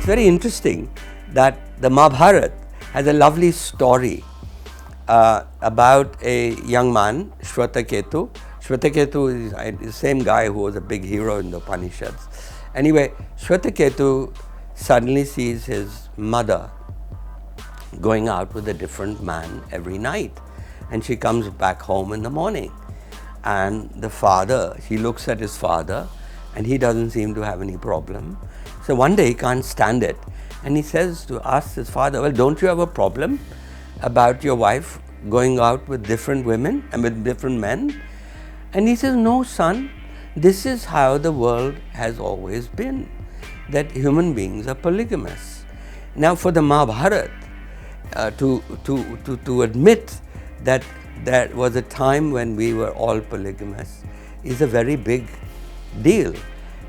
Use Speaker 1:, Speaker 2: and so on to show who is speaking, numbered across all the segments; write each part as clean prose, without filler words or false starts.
Speaker 1: very interesting that the Mahabharata has a lovely story about a young man, Shvetaketu. Shvetaketu is the same guy who was a big hero in the Upanishads. Anyway, Shvetaketu suddenly sees his mother going out with a different man every night, and she comes back home in the morning. And the father, he looks at his father, and he doesn't seem to have any problem. So one day he can't stand it, and he says to ask his father, well, don't you have a problem about your wife going out with different women and with different men? And he says, no, son, this is how the world has always been, that human beings are polygamous. Now for the Mahabharata to admit that there was a time when we were all polygamous is a very big deal.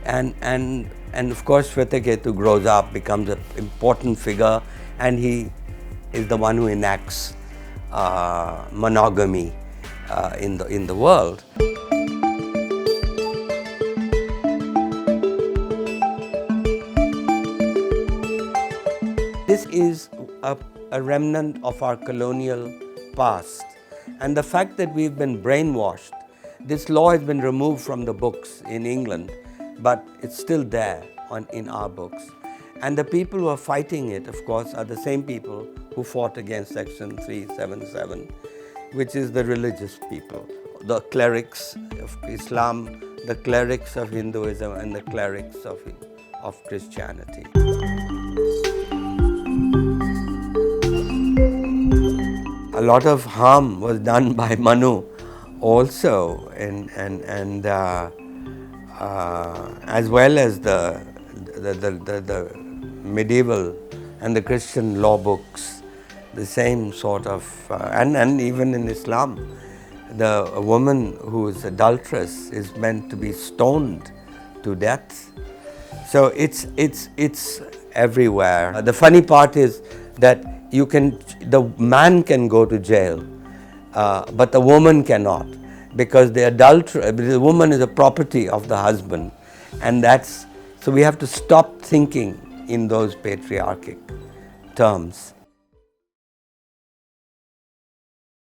Speaker 1: And of course Shvetaketu grows up, becomes an important figure, and he is the one who enacts monogamy in the world. This is a remnant of our colonial past, and the fact that we've been brainwashed. This law has been removed from the books in England, but it's still there in our books. And the people who are fighting it, of course, are the same people who fought against Section 377, which is the religious people, the clerics of Islam, the clerics of Hinduism, and the clerics of Christianity. A lot of harm was done by Manu also, and as well as the medieval and the Christian law books, the same sort of, and even in Islam, a woman who is adulteress is meant to be stoned to death. So it's everywhere. The funny part is that the man can go to jail, but the woman cannot, because the woman is a property of the husband, and so we have to stop thinking in those patriarchic terms.